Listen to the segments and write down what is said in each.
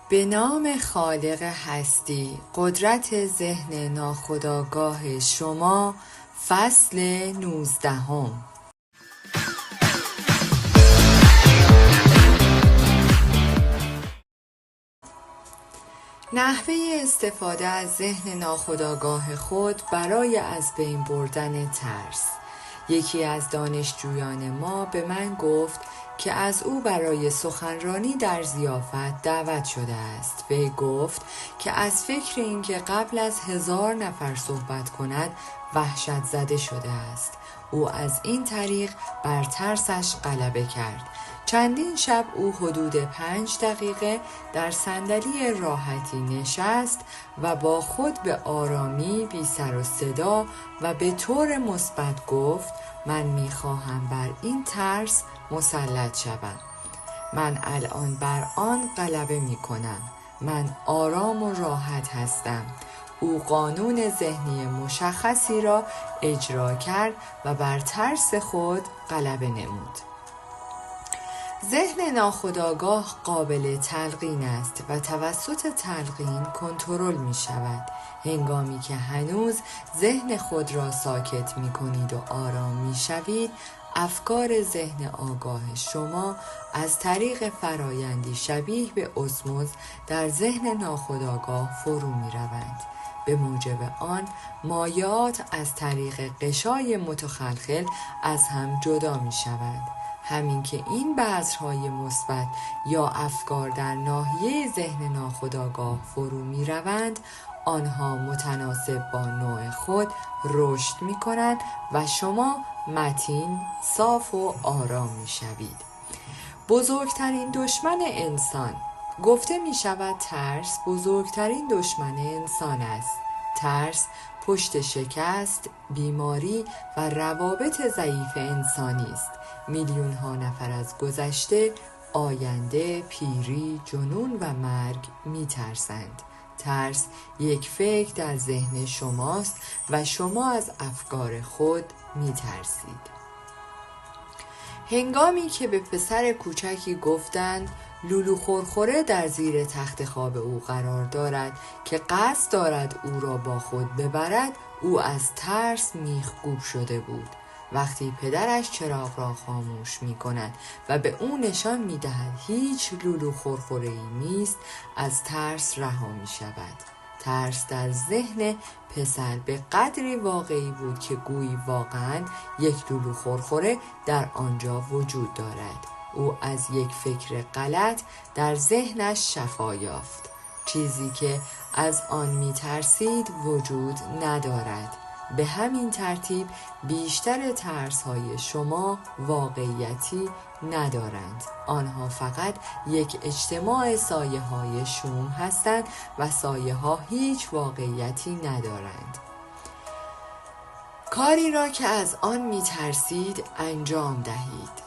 به نام خالق هستی، قدرت ذهن ناخودآگاه شما، فصل 19. نحوه استفاده از ذهن ناخودآگاه خود برای از بین بردن ترس. یکی از دانشجویان ما به من گفت که از او برای سخنرانی در ضیافت دعوت شده است. وی گفت که از فکر اینکه قبل از 1000 نفر صحبت کند وحشت زده شده است. او از این طریق بر ترسش غلبه کرد. چندین شب او حدود 5 دقیقه در صندلی راحتی نشست و با خود به آرامی بی سر و صدا و به طور مثبت گفت: من میخواهم بر این ترس مسلط شوم. من الان بر آن غلبه میکنم. من آرام و راحت هستم. او قانون ذهنی مشخصی را اجرا کرد و بر ترس خود غلبه نمود. ذهن ناخودآگاه قابل تلقین است و توسط تلقین کنترل می شود. هنگامی که هنوز ذهن خود را ساکت می کنید و آرام می شوید، افکار ذهن آگاه شما از طریق فرایندی شبیه به اسموز در ذهن ناخودآگاه فرو می روند. به موجب آن مایعات از طریق غشای متخلخل از هم جدا می شود. همین که این بذرهای مثبت یا افکار در ناحیه ذهن ناخودآگاه فرو می روند، آنها متناسب با نوع خود رشد می کنند و شما متین، صاف و آرام می شوید. بزرگترین دشمن انسان. گفته می شود ترس بزرگترین دشمن انسان است. ترس پشت شکست، بیماری و روابط ضعیف انسانی است. میلیون ها نفر از گذشته، آینده، پیری، جنون و مرگ می ترسند. ترس یک فکر در ذهن شماست و شما از افکار خود می ترسید. هنگامی که به پسر کوچکی گفتند لولو خورخوره در زیر تخت خواب او قرار دارد که قصد دارد او را با خود ببرد، او از ترس میخکوب شده بود. وقتی پدرش چراغ را خاموش می کند و به او نشان می دهد هیچ لولو خورخوره‌ای نیست، از ترس رها می شود. ترس در ذهن پسر به قدری واقعی بود که گویی واقعاً یک لولو خورخوره در آنجا وجود دارد. او از یک فکر غلط در ذهنش شفا یافت. چیزی که از آن می ترسید وجود ندارد. به همین ترتیب بیشتر ترس‌های شما واقعیتی ندارند. آنها فقط یک اجتماع سایه‌های شوم هستند و سایه‌ها هیچ واقعیتی ندارند. کاری را که از آن می‌ترسید انجام دهید.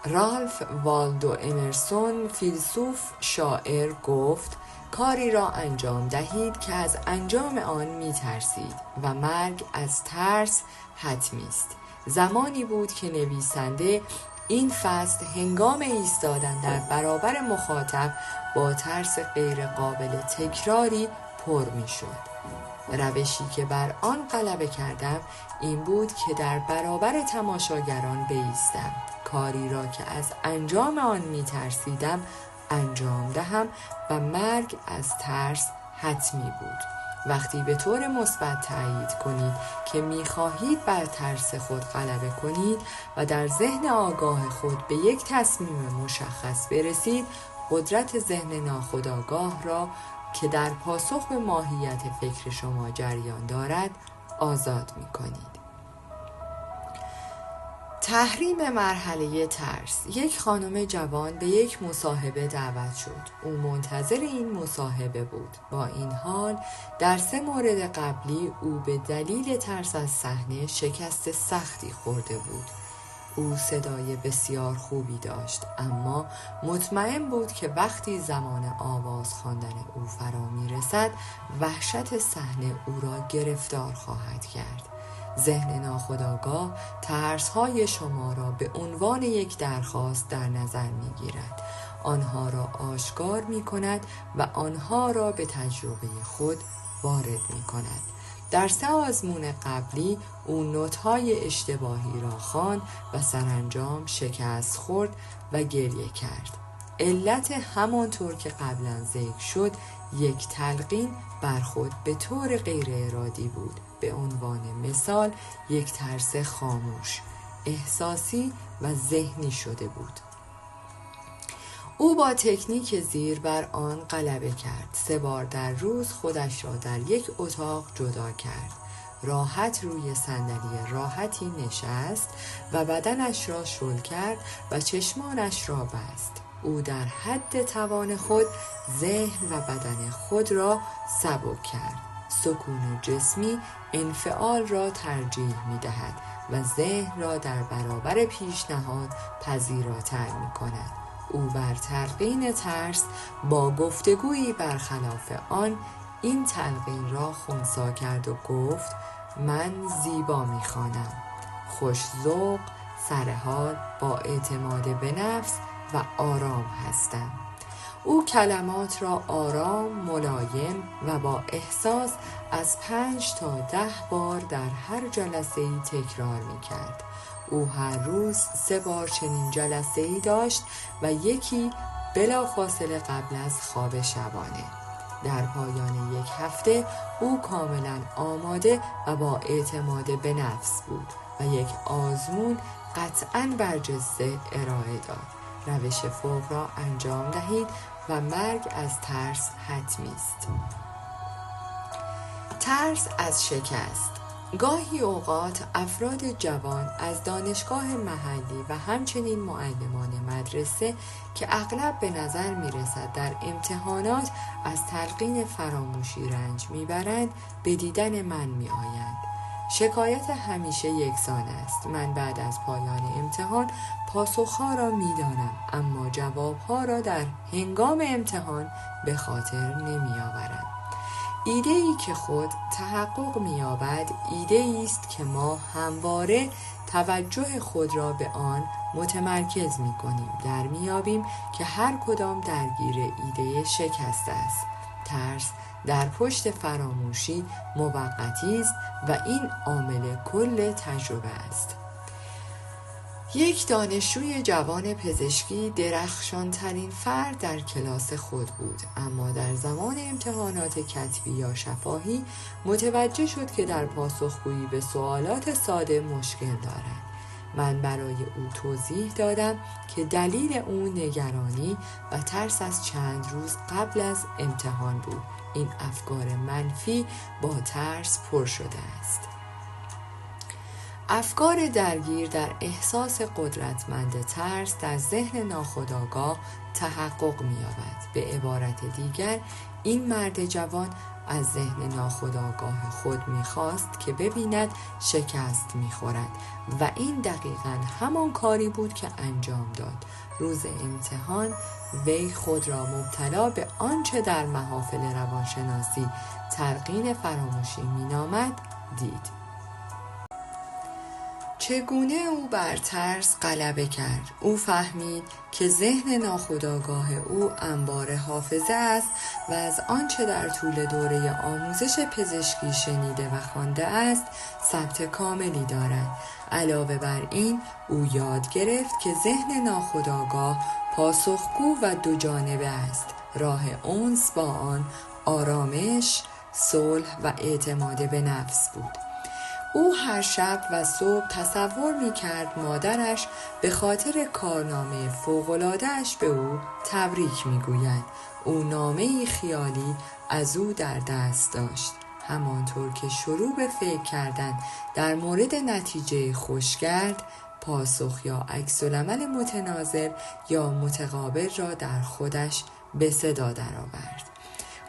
رالف والدو امرسون، فیلسوف شاعر، گفت: کاری را انجام دهید که از انجام آن می ترسید و مرگ از ترس حتمی است. زمانی بود که نویسنده این فصل هنگام ایستادن در برابر مخاطب با ترس غیر قابل تکراری پر می شد. روشی که بر آن غلبه کردم این بود که در برابر تماشاگران بایستم. کاری را که از انجام آن می ترسیدم انجام دهم و مرگ از ترس حتمی بود. وقتی به طور مثبت تأیید کنید که می‌خواهید بر ترس خود غلبه کنید و در ذهن آگاه خود به یک تصمیم مشخص برسید، قدرت ذهن ناخودآگاه را که در پاسخ به ماهیت فکر شما جریان دارد آزاد می‌کنید. تحریم مرحله ترس. یک خانم جوان به یک مصاحبه دعوت شد. او منتظر این مصاحبه بود. با این حال در 3 مورد قبلی او به دلیل ترس از صحنه شکست سختی خورده بود. او صدای بسیار خوبی داشت، اما مطمئن بود که وقتی زمان آواز خواندن او فرا می‌رسد وحشت صحنه او را گرفتار خواهد کرد. ذهن ناخودآگاه ترس‌های شما را به عنوان یک درخواست در نظر می‌گیرد. آنها را آشکار می کند و آنها را به تجربه خود وارد می کند. در 3 آزمون قبلی او نوت‌های اشتباهی را خواند و سرانجام شکست خورد و گریه کرد. علت همانطور که قبلا ذکر شد یک تلقین بر خود به طور غیر ارادی بود. به عنوان مثال یک ترس خاموش، احساسی و ذهنی شده بود. او با تکنیک زیر بر آن غلبه کرد. 3 بار در روز خودش را در یک اتاق جدا کرد. راحت روی صندلی راحتی نشست و بدنش را شل کرد و چشمانش را بست. او در حد توان خود ذهن و بدن خود را سبک کرد. سکون جسمی انفعال را ترجیح می دهد و ذهن را در برابر پیشنهاد پذیراتر می کند. او بر تلقین ترس با گفتگویی برخلاف آن این تلقین را خنثی کرد و گفت: من زیبا می‌خوانم، خوش ذوق، سرحال، با اعتماد به نفس و آرام هستم. او کلمات را آرام، ملایم و با احساس از 5 تا 10 بار در هر جلسه‌ای تکرار می‌کرد. او هر روز 3 بار چنین جلسه‌ای داشت و یکی بلافاصله قبل از خواب شبانه. در پایان 1 هفته او کاملا آماده و با اعتماد به نفس بود و یک آزمون قطعاً برجسته ارائه داد. روش فوق را انجام دهید و مرگ از ترس حتمی است. ترس از شکست. گاهی اوقات افراد جوان از دانشگاه محلی و همچنین معلمان مدرسه که اغلب به نظر می‌رسد در امتحانات از تلقین فراموشی رنج می‌برند به دیدن من می‌آیند. شکایت همیشه یکسان است: من بعد از پایان امتحان پاسخها را می‌دانم، اما جوابها را در هنگام امتحان به خاطر نمی‌آورم. ایده‌ای که خود تحقق می‌یابد ایده‌ای است که ما همواره توجه خود را به آن متمرکز می‌کنیم. در می‌یابیم که هر کدام درگیر ایده شکست است. ترس در پشت فراموشی موقتی است و این عامل کل تجربه است. یک دانشجوی جوان پزشکی درخشانترین فرد در کلاس خود بود، اما در زمان امتحانات کتبی یا شفاهی متوجه شد که در پاسخگویی به سوالات ساده مشکل دارد. من برای او توضیح دادم که دلیل او نگرانی و ترس از چند روز قبل از امتحان بود. این افکار منفی با ترس پر شده است. افکار درگیر در احساس قدرتمند ترس در ذهن ناخودآگاه تحقق می‌یابد. به عبارت دیگر، این مرد جوان از ذهن ناخودآگاه خود می‌خواست که ببیند شکست می‌خورد و این دقیقاً همان کاری بود که انجام داد. روز امتحان وی خود را مبتلا به آنچه در محافل روانشناسی تلقین فراموشی می‌نامد دید. چگونه او بر ترس غلبه کرد؟ او فهمید که ذهن ناخودآگاه او انبار حافظه است و از آنچه در طول دوره آموزش پزشکی شنیده و خوانده است ثبت کاملی دارد. علاوه بر این او یاد گرفت که ذهن ناخودآگاه پاسخگو و دو جانبه است. راه انس با آن آرامش، صلح و اعتماد به نفس بود. او هر شب و صبح تصور می‌کرد مادرش به خاطر کارنامه فوق‌العاده‌اش به او تبریک می‌گوید. او نامه‌ای خیالی از او در دست داشت. همانطور که شروع به فکر کردن در مورد نتیجه خوش کرد، پاسخ یا عکس‌العمل متناظر یا متقابل را در خودش به صدا درآورد.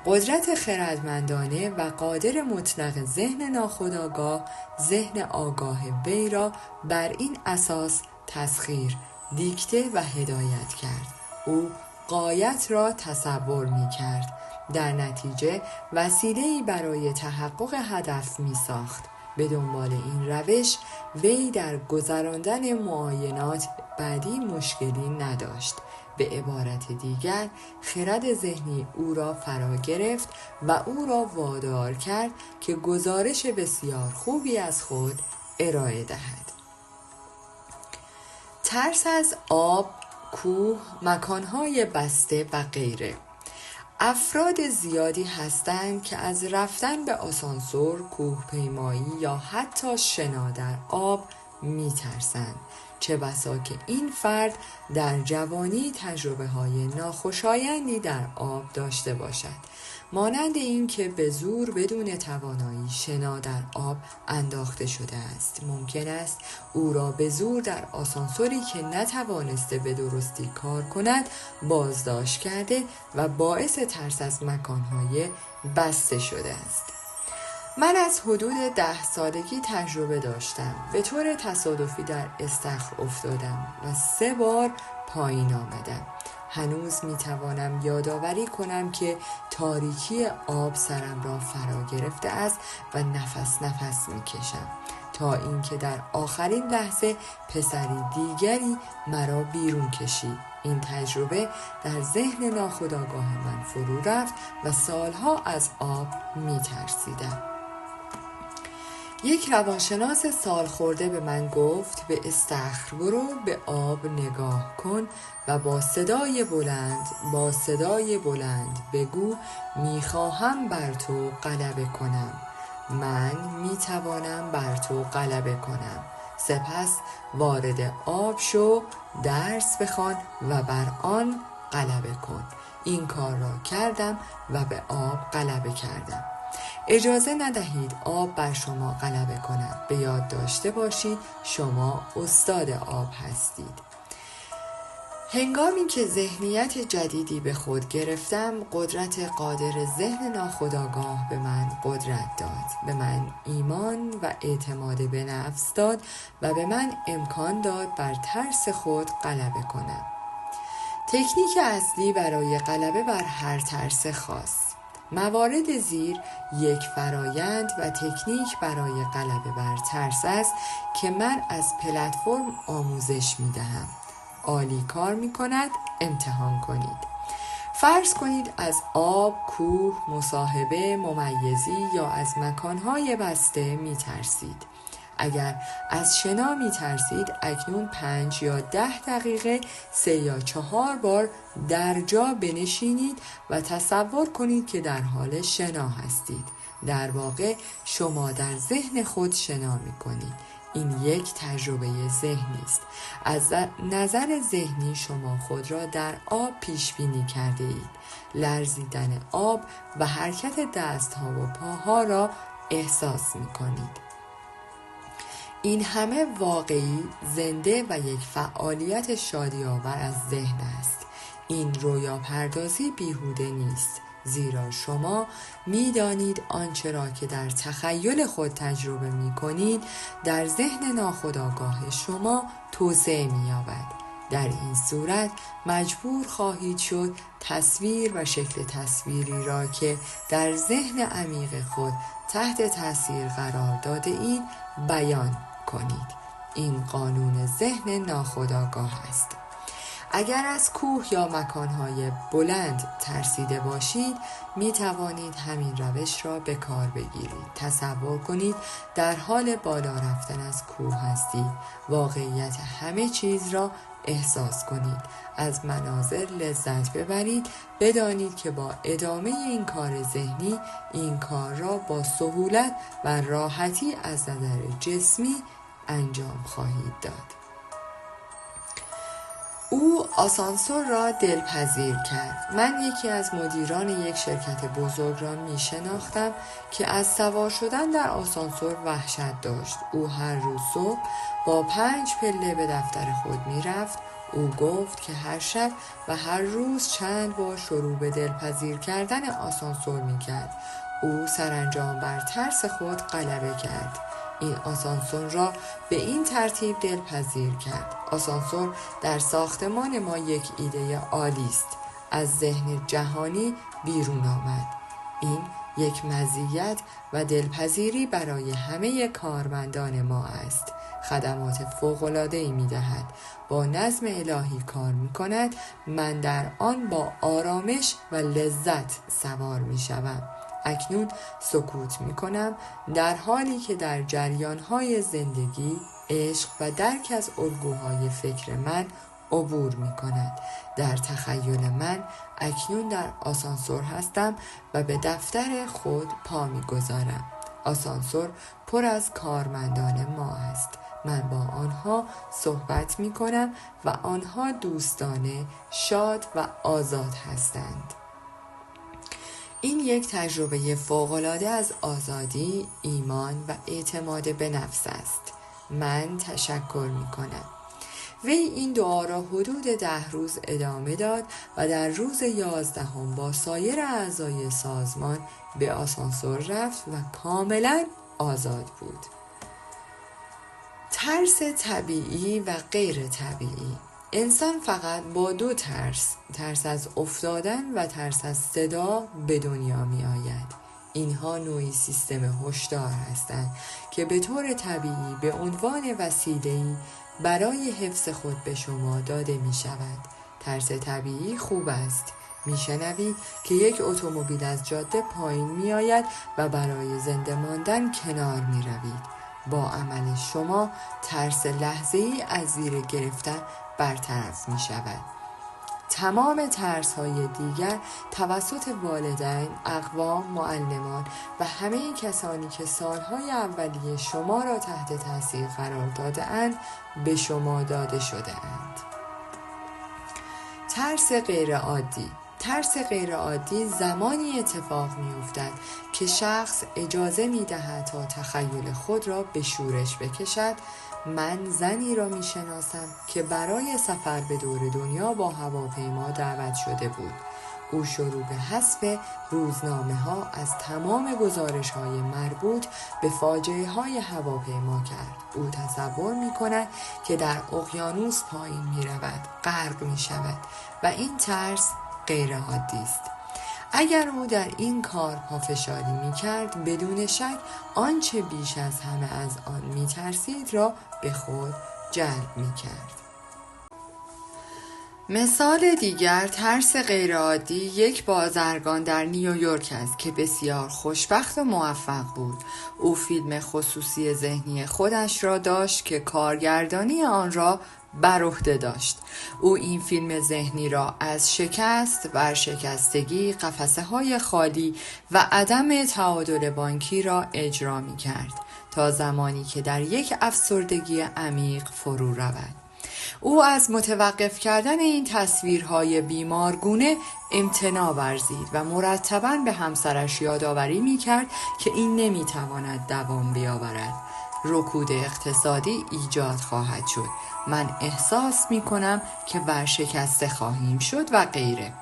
قدرت خردمندانه و قادر مطلق ذهن ناخودآگاه ذهن آگاه وی را بر این اساس تسخیر، دیکته و هدایت کرد. او غایت را تصور می کرد. در نتیجه وسیله‌ای برای تحقق هدف می ساخت. به دنبال این روش وی در گذراندن معاینات بعدی مشکلی نداشت. به عبارت دیگر خرد ذهنی او را فرا گرفت و او را وادار کرد که گزارش بسیار خوبی از خود ارائه دهد. ترس از آب، کوه، مکانهای بسته و غیره. افراد زیادی هستند که از رفتن به آسانسور، کوهپیمایی یا حتی شنا در آب می‌ترسند. چه بسا که این فرد در جوانی تجربه‌های ناخوشایندی در آب داشته باشد، مانند این که به زور بدون توانایی شنا در آب انداخته شده است. ممکن است او را به زور در آسانسوری که نتوانسته به درستی کار کند بازداشت کرده و باعث ترس از مکانهای بسته شده است. من از حدود 10 سالگی تجربه داشتم. به طور تصادفی در استخر افتادم و 3 بار پایین آمدم. هنوز میتوانم یادآوری کنم که تاریکی آب سرم را فرا گرفته است و نفس نفس میکشم تا اینکه در آخرین لحظه پسری دیگری مرا بیرون کشید. این تجربه در ذهن ناخودآگاه من فرو رفت و سالها از آب میترسیدم. یک روانشناس سالخورده به من گفت به استخر برو، به آب نگاه کن و با صدای بلند بگو میخواهم بر تو غلبه کنم. من میتوانم بر تو غلبه کنم. سپس وارد آب شو، درس بخوان و بر آن غلبه کن. این کار را کردم و به آب غلبه کردم. اجازه ندهید آب بر شما غلبه کند. به یاد داشته باشید شما استاد آب هستید. هنگامی که ذهنیت جدیدی به خود گرفتم، قدرت قادر ذهن ناخودآگاه به من قدرت داد، به من ایمان و اعتماد به نفس داد و به من امکان داد بر ترس خود غلبه کنم. تکنیک اصلی برای غلبه بر هر ترس خاص. موارد زیر یک فرایند و تکنیک برای غلبه بر ترس است که من از پلتفرم آموزش می دهم. عالی کار می کند، امتحان کنید. فرض کنید از آب، کوه، مصاحبه، ممیزی یا از مکانهای بسته می ترسید. اگر از شنا می ترسید اکنون 5 یا 10 دقیقه 3 یا 4 بار در جا بنشینید و تصور کنید که در حال شنا هستید. در واقع شما در ذهن خود شنا می کنید. این یک تجربه ذهنی است. از نظر ذهنی شما خود را در آب پیش بینی کرده اید. لرزیدن آب و حرکت دستها و پاها را احساس می کنید. این همه واقعی، زنده و یک فعالیت شادی‌آور از ذهن است. این رویا پردازی بیهوده نیست، زیرا شما می‌دانید آنچه را که در تخیل خود تجربه می‌کنید در ذهن ناخودآگاه شما توسعه می‌یابد. در این صورت مجبور خواهید شد تصویر و شکل تصویری را که در ذهن عمیق خود تحت تاثیر قرار داده اید بیان کنید. این قانون ذهن ناخودآگاه است. اگر از کوه یا مکانهای بلند ترسیده باشید می توانید همین روش را به کار بگیرید. تصور کنید در حال بالا رفتن از کوه هستید. واقعیت همه چیز را احساس کنید. از مناظر لذت ببرید. بدانید که با ادامه این کار ذهنی این کار را با سهولت و راحتی از نظر جسمی انجام خواهید داد. او آسانسور را دلپذیر کرد. من یکی از مدیران یک شرکت بزرگ را می شناختم که از سوار شدن در آسانسور وحشت داشت. او هر روز صبح با 5 پله به دفتر خود می رفت. او گفت که هر شب و هر روز چند بار شروع به دلپذیر کردن آسانسور می کرد. او سرانجام بر ترس خود غلبه کرد. این آسانسور را به این ترتیب دلپذیر کرد. آسانسور در ساختمان ما یک ایده عالی است. از ذهن جهانی بیرون آمد. این یک مزیت و دلپذیری برای همه کارمندان ما است. خدمات فوق‌العاده‌ای می‌دهد. با نظم الهی کار می‌کند. من در آن با آرامش و لذت سوار می‌شوم. اکنون سکوت می‌کنم در حالی که در جریان‌های زندگی، عشق و درک از الگوهای فکر من عبور می‌کند. در تخیل من اکنون در آسانسور هستم و به دفتر خود پا می‌گذارم. آسانسور پر از کارمندان ما است. من با آنها صحبت می‌کنم و آنها دوستانه، شاد و آزاد هستند. این یک تجربه فوق‌العاده از آزادی، ایمان و اعتماد به نفس است. من تشکر می‌کنم. وی این دعا را حدود 10 روز ادامه داد و در روز 11 با سایر اعضای سازمان به آسانسور رفت و کاملا آزاد بود. ترس طبیعی و غیر طبیعی. انسان فقط با 2 ترس از افتادن و ترس از صدا به دنیا می آید. اینها نوعی سیستم هشدار هستند که به طور طبیعی به عنوان وسیله‌ای برای حفظ خود به شما داده می شود. ترس طبیعی خوب است. می شنوید که یک اتومبیل از جاده پایین می آید و برای زنده ماندن کنار می روید. با عمل شما ترس لحظه‌ای از زیر گرفتن برطرف می شود. تمام ترس‌های دیگر توسط والدین، اقوام، معلمان و همه کسانی که سالهای اولیه شما را تحت تاثیر قرار داده اند به شما داده شده اند. ترس غیرعادی. ترس غیرعادی زمانی اتفاق می‌افتد که شخص اجازه می‌دهد تا تخیل خود را به شورش بکشد. من زنی را می‌شناسم که برای سفر به دور دنیا با هواپیما دعوت شده بود. او شروع به حذف روزنامه‌ها از تمام گزارش‌های مربوط به فاجعه‌های هواپیما کرد. او تصور می‌کند که در اقیانوس پایین می‌رود، غرق می‌شود و این ترس غیر عادی است. اگر او در این کار پافشاری می‌کرد، بدون شک آنچه بیش از همه از آن می‌ترسید را به خود جلب می‌کرد. مثال دیگر ترس غیرعادی یک بازرگان در نیویورک است که بسیار خوشبخت و موفق بود. او فیلم خصوصی ذهنی خودش را داشت که کارگردانی آن را بر عهده داشت. او این فیلم ذهنی را از شکست، ورشکستگی، قفسه‌های خالی و عدم تعادل بانکی را اجرا می‌کرد تا زمانی که در یک افسردگی عمیق فرو رود. او از متوقف کردن این تصویرهای بیمارگونه امتناع ورزید و مرتباً به همسرش یادآوری می‌کرد که این نمی‌تواند دوام بیاورد. رکود اقتصادی ایجاد خواهد شد. من احساس می‌کنم که ورشکسته خواهیم شد و غیره.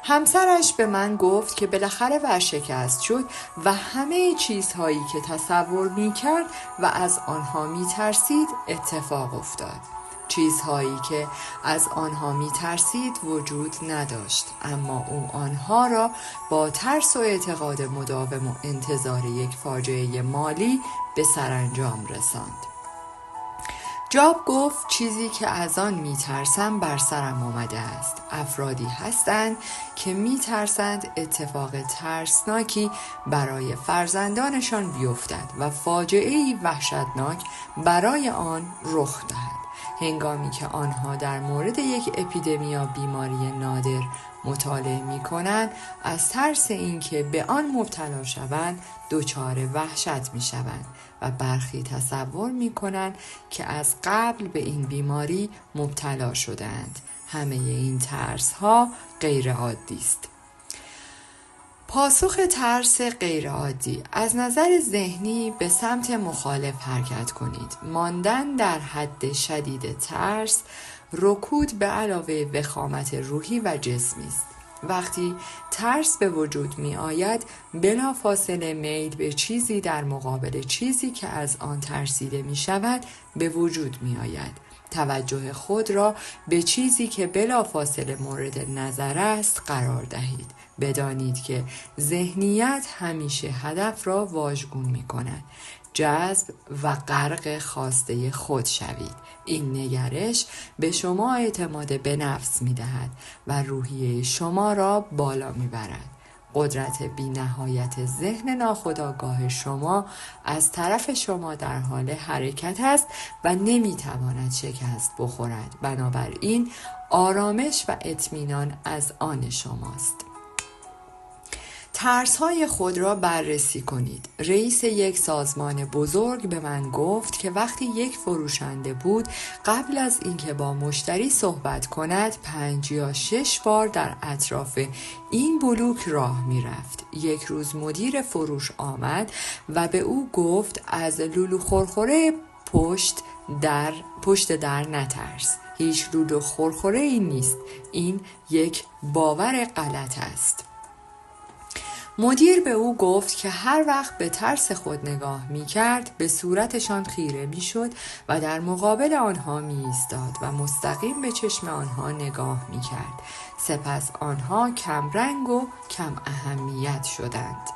همسرش به من گفت که بالاخره ورشکست شد و همه چیزهایی که تصور می‌کرد و از آنها می‌ترسید اتفاق افتاد. چیزهایی که از آنها می‌ترسید وجود نداشت، اما او آنها را با ترس و اعتقاد مداوم و انتظار یک فاجعه مالی به سرانجام رساند. جاب گفت چیزی که از آن می‌ترسم بر سرم آمده است. افرادی هستند که می‌ترسند اتفاق ترسناکی برای فرزندانشان بیفتد و فاجعه‌ای وحشتناک برای آن رخ دهد. هنگامی که آنها در مورد یک اپیدمی یا بیماری نادر مطالعه می‌کنند، از ترس اینکه به آن مبتلا شوند دچار وحشت می‌شوند و برخی تصور می‌کنند که از قبل به این بیماری مبتلا شده‌اند. همه این ترس‌ها غیر عادی است. پاسخ ترس غیرعادی: از نظر ذهنی به سمت مخالف حرکت کنید. ماندن در حد شدید ترس، رکود به علاوه وخامت روحی و جسمی است. وقتی ترس به وجود می آید، بلافاصله میل به چیزی در مقابل چیزی که از آن ترسیده می شود به وجود می آید. توجه خود را به چیزی که بلافاصله مورد نظر است قرار دهید. بدانید که ذهنیت همیشه هدف را واژگون می کند. جذب و غرق خواسته خود شوید. این نگرش به شما اعتماد به نفس می‌دهد و روحیه شما را بالا می‌برد. قدرت بی‌نهایت ذهن ناخودآگاه شما از طرف شما در حال حرکت است و نمی‌تواند شکست بخورد. بنابراین آرامش و اطمینان از آن شماست. ترس‌های خود را بررسی کنید. رئیس یک سازمان بزرگ به من گفت که وقتی یک فروشنده بود، قبل از اینکه با مشتری صحبت کند 5 یا 6 بار در اطراف این بلوک راه می‌رفت. یک روز مدیر فروش آمد و به او گفت از لولو خورخوره پشت در نترس. هیچ لولو خورخوره ای نیست. این یک باور غلط است. مدیر به او گفت که هر وقت به ترس خود نگاه می کرد به صورتشان خیره می شد و در مقابل آنها می ایستاد و مستقیم به چشم آنها نگاه می کرد. سپس آنها کم رنگ و کم اهمیت شدند.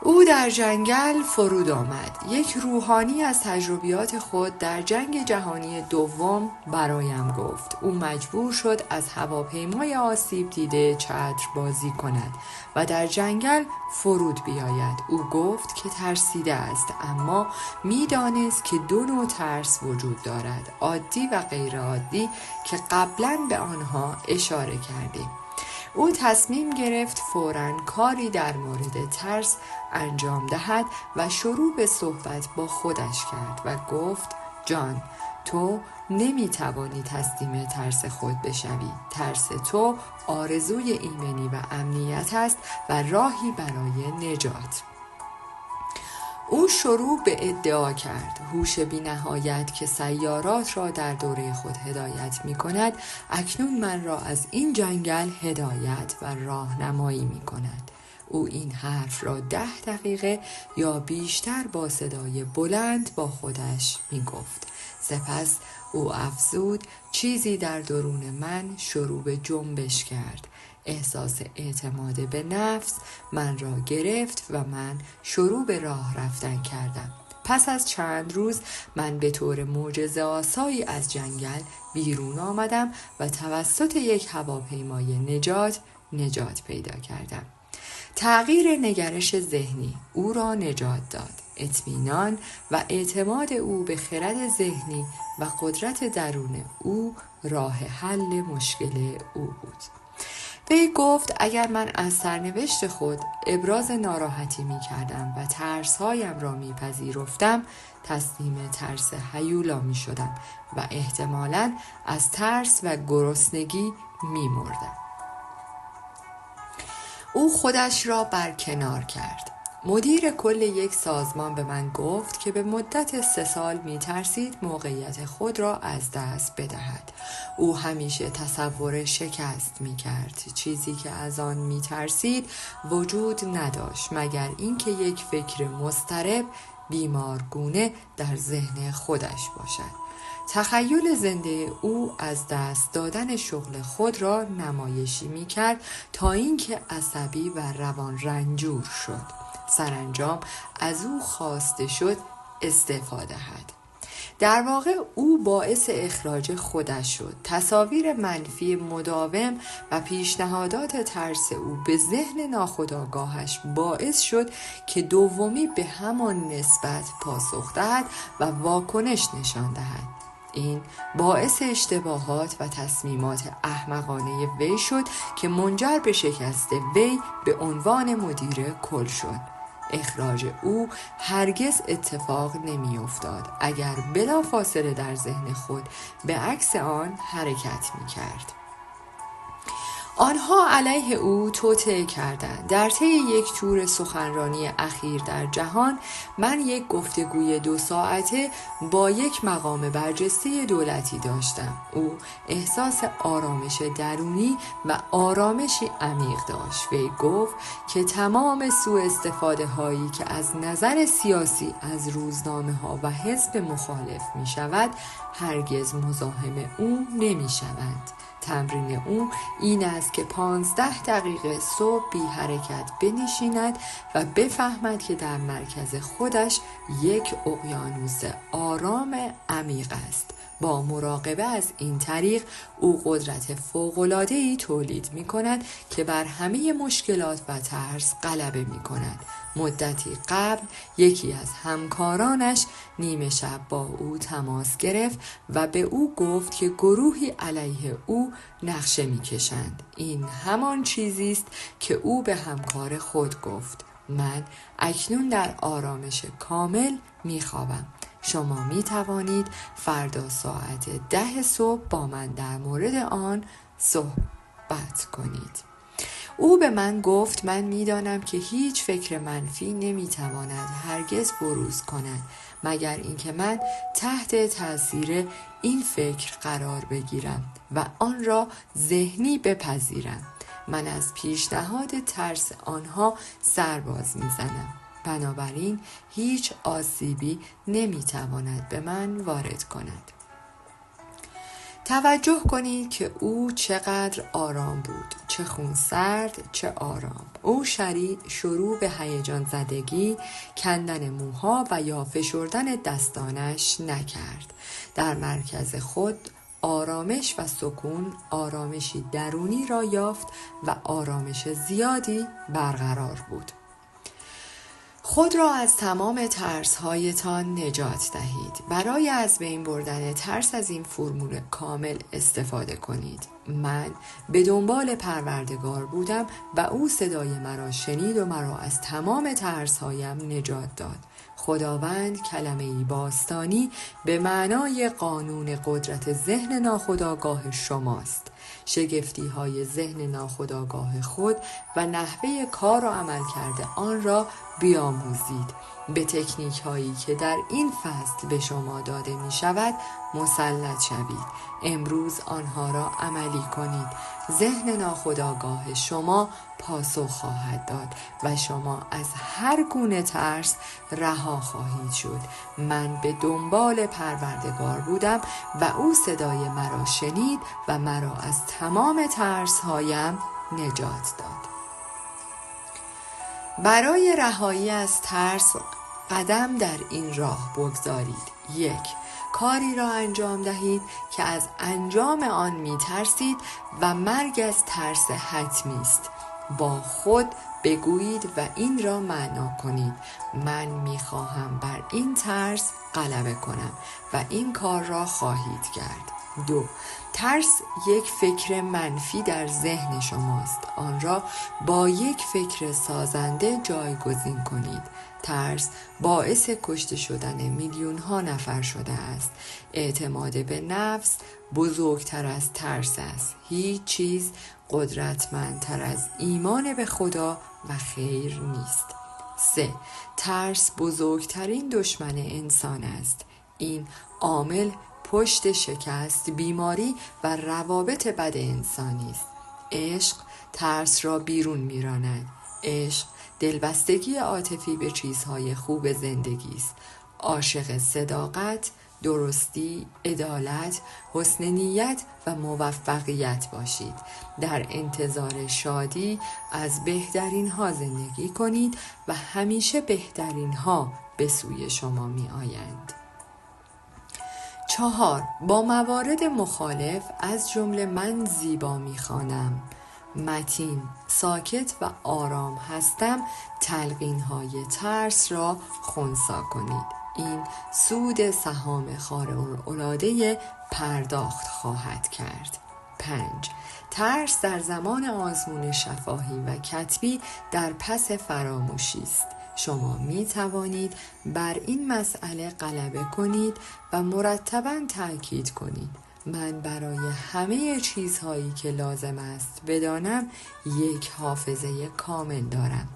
او در جنگل فرود آمد. یک روحانی از تجربیات خود در جنگ جهانی دوم برایم گفت. او مجبور شد از هواپیمای آسیب دیده چتر بازی کند و در جنگل فرود بیاید. او گفت که ترسیده است، اما می‌دانست که 2 نوع ترس وجود دارد، عادی و غیر عادی، که قبلاً به آنها اشاره کردیم. او تصمیم گرفت فوراً کاری در مورد ترس انجام دهد و شروع به صحبت با خودش کرد و گفت: جان، تو نمیتوانی تسلیم ترس خود بشوی. ترس تو آرزوی ایمنی و امنیت است و راهی برای نجات. او شروع به ادعا کرد هوش بی‌نهایت که سیارات را در دوره خود هدایت می کند اکنون من را از این جنگل هدایت و راهنمایی می کند. او این حرف را 10 دقیقه یا بیشتر با صدای بلند با خودش می گفت. سپس او افزود: چیزی در درون من شروع به جنبش کرد. احساس اعتماد به نفس من را گرفت و من شروع به راه رفتن کردم. پس از چند روز من به طور معجزه‌آسایی از جنگل بیرون آمدم و توسط یک هواپیمای نجات پیدا کردم. تغییر نگرش ذهنی او را نجات داد. اطمینان و اعتماد او به خرد ذهنی و قدرت درون او راه حل مشکل او بود. وی گفت اگر من از سرنوشت خود ابراز ناراحتی می کردم و ترسهایم را می پذیرفتم، تسلیم ترس هیولا می شدم و احتمالاً از ترس و گرسنگی می مردم. او خودش را برکنار کرد. مدیر کل یک سازمان به من گفت که به مدت 3 سال می ترسید موقعیت خود را از دست بدهد. او همیشه تصور شکست می کرد. چیزی که از آن می ترسید وجود نداشت مگر اینکه یک فکر مضطرب بیمارگونه در ذهن خودش باشد. تخیل زنده او از دست دادن شغل خود را نمایشی می کرد تا اینکه عصبی و روان رنجور شد. سرانجام از او خواسته شد استعفا دهد. در واقع او باعث اخراج خودش شد. تصاویر منفی مداوم و پیشنهادات ترس او به ذهن ناخودآگاهش باعث شد که دومی به همان نسبت پاسخ دهد و واکنش نشان دهد. این باعث اشتباهات و تصمیمات احمقانه وی شد که منجر به شکست وی به عنوان مدیر کل شد. اخراج او هرگز اتفاق نمی افتاد اگر بلافاصله در ذهن خود به عکس آن حرکت می کرد. آنها علیه او توطئه کردند. در طی یک تور سخنرانی اخیر در جهان، من یک گفتگوی 2 ساعته با یک مقام برجسته دولتی داشتم. او احساس آرامش درونی و آرامشی عمیق داشت. وی گفت که تمام سوء استفاده هایی که از نظر سیاسی از روزنامه ها و حزب مخالف می شود هرگز مزاحم او نمی شوند. تمرین او این است که 15 دقیقه صبح بی حرکت بنشیند و بفهمد که در مرکز خودش یک اقیانوس آرام عمیق است. با مراقبه از این طریق او قدرت فوق‌العاده‌ای تولید می کند که بر همه مشکلات و ترس غلبه می کند. مدتی قبل یکی از همکارانش نیمه شب با او تماس گرفت و به او گفت که گروهی علیه او نقشه می کشند. این همان چیزی است که او به همکار خود گفت: من اکنون در آرامش کامل می خوابم. شما می توانید فردا ساعت 10 صبح با من در مورد آن صحبت کنید. او به من گفت: من می دانم که هیچ فکر منفی نمی تواند هرگز بروز کند مگر اینکه من تحت تاثیر این فکر قرار بگیرم و آن را ذهنی بپذیرم. من از پیشنهاد ترس آنها سرباز می زنم. بنابراین هیچ آسیبی نمیتواند به من وارد کند. توجه کنید که او چقدر آرام بود، چه خونسرد چه آرام. او شروع به هیجان زدگی، کندن موها و یا فشردن دستانش نکرد. در مرکز خود آرامش و سکون، آرامشی درونی را یافت و آرامش زیادی برقرار بود. خود را از تمام ترس‌هایتان نجات دهید. برای از بین بردن ترس از این فرمول کامل استفاده کنید. من به دنبال پروردگار بودم و او صدای مرا شنید و مرا از تمام ترس‌هایم نجات داد. خداوند کلمه‌ای باستانی به معنای قانون قدرت ذهن ناخودآگاه شماست. شگفتی های ذهن ناخودآگاه خود و نحوه کار و عمل کرده آن را بیاموزید. به تکنیک هایی که در این فصل به شما داده می شود مسلط شوید. امروز آنها را عملی کنید. ذهن ناخودآگاه شما پاسخ خواهد داد و شما از هر گونه ترس رها خواهید شد. من به دنبال پروردگار بودم و او صدای مرا شنید و مرا از تمام ترس‌هایم نجات داد. برای رهایی از ترس قدم در این راه بگذارید. 1. کاری را انجام دهید که از انجام آن می ترسید و مرگ از ترس حتمی است. با خود بگویید و این را معنا کنید: من می خواهم بر این ترس غلبه کنم و این کار را خواهید کرد. 2. ترس یک فکر منفی در ذهن شماست. آن را با یک فکر سازنده جایگزین کنید. ترس باعث کشته شدن میلیون ها نفر شده است. اعتماد به نفس بزرگتر از ترس است. هیچ چیز قدرتمندتر از ایمان به خدا و خیر نیست. 3. ترس بزرگترین دشمن انسان است. این عامل پشت شکست، بیماری و روابط بد انسانی است. عشق ترس را بیرون می‌راند. عشق دلبستگی عاطفی به چیزهای خوب زندگی است. عاشق صداقت، درستی، عدالت، حسن نیت و موفقیت باشید. در انتظار شادی از بهترین ها زندگی کنید و همیشه بهترین ها به سوی شما می آیند. 4. با موارد مخالف از جمله من زیبا می خوانم، متین، ساکت و آرام هستم، تلقین های ترس را خنثی کنید. این سود سهام خارق‌العاده پرداخت خواهد کرد. 5. ترس در زمان آزمون شفاهی و کتبی در پس فراموشی است. شما می توانید بر این مسئله غلبه کنید و مرتباً تأکید کنید: من برای همه چیزهایی که لازم است بدانم یک حافظه کامل دارم.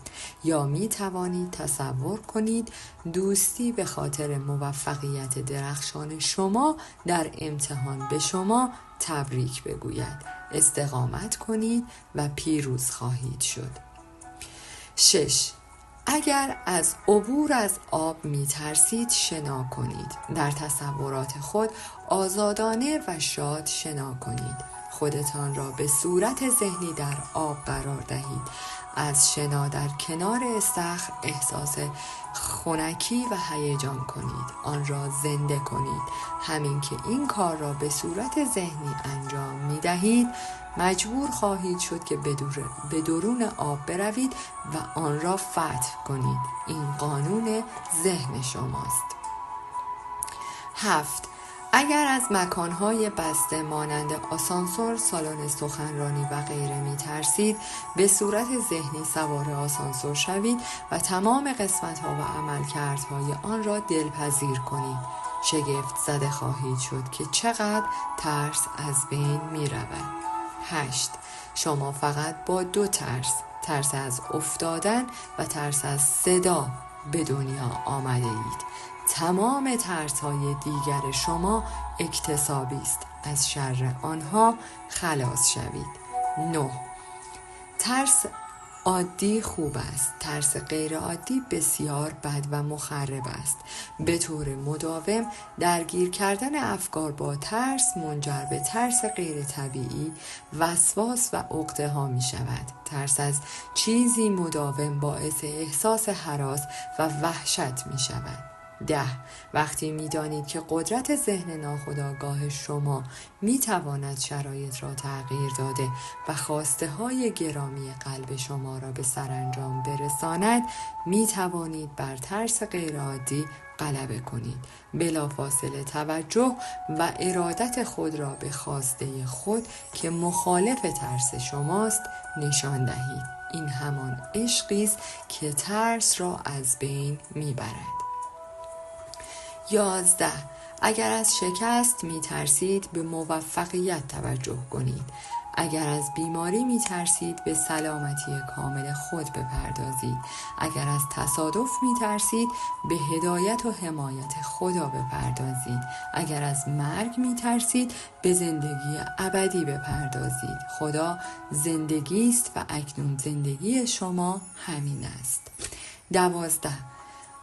یا می توانید تصور کنید دوستی به خاطر موفقیت درخشان شما در امتحان به شما تبریک بگوید. استقامت کنید و پیروز خواهید شد. 6. اگر از عبور از آب می ترسید شنا کنید. در تصورات خود آزادانه و شاد شنا کنید. خودتان را به صورت ذهنی در آب قرار دهید. از شنا در کنار استخر احساس خنکی و هیجان کنید. آن را زنده کنید. همین که این کار را به صورت ذهنی انجام می دهید، مجبور خواهید شد که به درون آب بروید و آن را فتح کنید. این قانون ذهن شماست. 7. اگر از مکانهای بسته مانند آسانسور، سالن سخنرانی و غیره می ترسید، به صورت ذهنی سوار آسانسور شوید و تمام قسمت‌ها و عملکردهای آن را دلپذیر کنید. شگفت زده خواهید شد که چقدر ترس از بین می رود. 8. شما فقط با 2 ترس از افتادن و ترس از صدا به دنیا آمده اید. تمام ترس‌های دیگر شما اکتسابی است. از شر آنها خلاص شوید. 9. ترس عادی خوب است. ترس غیر عادی بسیار بد و مخرب است. به طور مداوم درگیر کردن افکار با ترس منجر به ترس غیر طبیعی، وسواس و عقده ها می شود. ترس از چیزی مداوم باعث احساس هراس و وحشت می شود. 10. وقتی می دانید که قدرت ذهن ناخودآگاه شما می تواند شرایط را تغییر داده و خواسته های گرامی قلب شما را به سرانجام برساند، می توانید بر ترس غیرعادی غلبه کنید. بلافاصله توجه و ارادت خود را به خواسته خود که مخالف ترس شماست نشان دهید. این همان عشقی است که ترس را از بین می برد. 11. اگر از شکست می ترسید به موفقیت توجه کنید. اگر از بیماری می ترسید به سلامتی کامل خود بپردازید. اگر از تصادف می ترسید به هدایت و حمایت خدا بپردازید. اگر از مرگ می ترسید به زندگی ابدی بپردازید. خدا زندگی است و اکنون زندگی شما همین است. 12.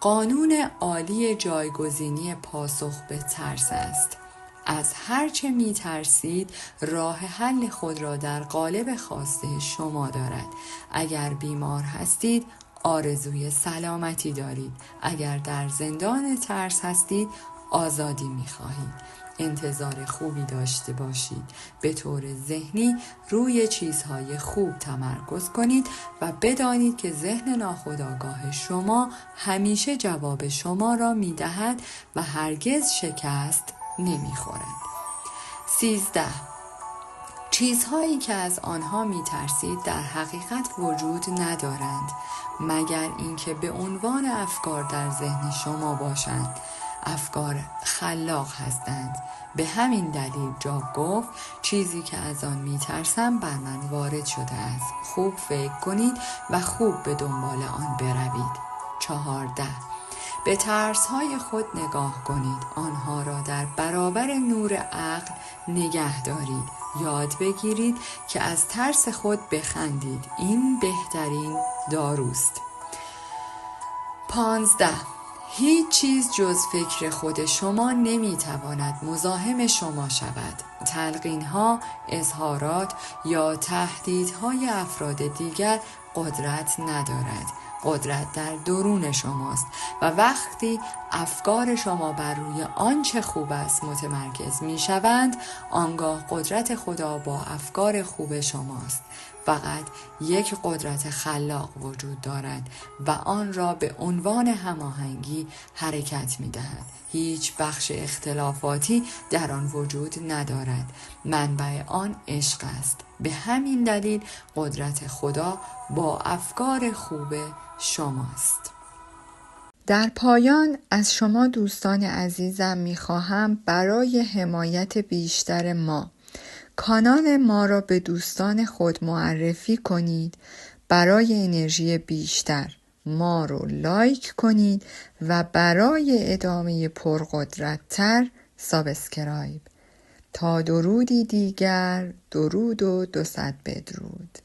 قانون عالی جایگزینی پاسخ به ترس است. از هر چه می ترسید راه حل خود را در قالب خواسته شما دارد. اگر بیمار هستید آرزوی سلامتی دارید. اگر در زندان ترس هستید آزادی می خواهید. انتظار خوبی داشته باشید. به طور ذهنی روی چیزهای خوب تمرکز کنید و بدانید که ذهن ناخودآگاه شما همیشه جواب شما را می دهد و هرگز شکست نمی خورد. 13. چیزهایی که از آنها می ترسید در حقیقت وجود ندارند مگر اینکه به عنوان افکار در ذهن شما باشند. افکار خلاق هستند. به همین دلیل جاب گفت چیزی که از آن می ترسم بر من وارد شده است. خوب فکر کنید و خوب به دنبال آن بروید. 14. به ترس‌های خود نگاه کنید. آنها را در برابر نور عقل نگه دارید. یاد بگیرید که از ترس خود بخندید. این بهترین داروست. 15. هیچ چیز جز فکر خود شما نمیتواند مزاحم شما شود. تلقین‌ها، اظهارات یا تهدیدهای افراد دیگر قدرت ندارد. قدرت در درون شماست و وقتی افکار شما بر روی آنچه خوب است متمرکز می شوند، آنگاه قدرت خدا با افکار خوب شماست. فقط یک قدرت خلاق وجود دارد و آن را به عنوان هماهنگی حرکت می دهد. هیچ بخش اختلافاتی در آن وجود ندارد. منبع آن عشق است. به همین دلیل قدرت خدا با افکار خوب شماست. در پایان از شما دوستان عزیزم می‌خواهم برای حمایت بیشتر ما کانال ما را به دوستان خود معرفی کنید. برای انرژی بیشتر ما رو لایک کنید و برای ادامه پرقدرت‌تر سابسکرایب. تا درودی دیگر، درود و 200 بدرود.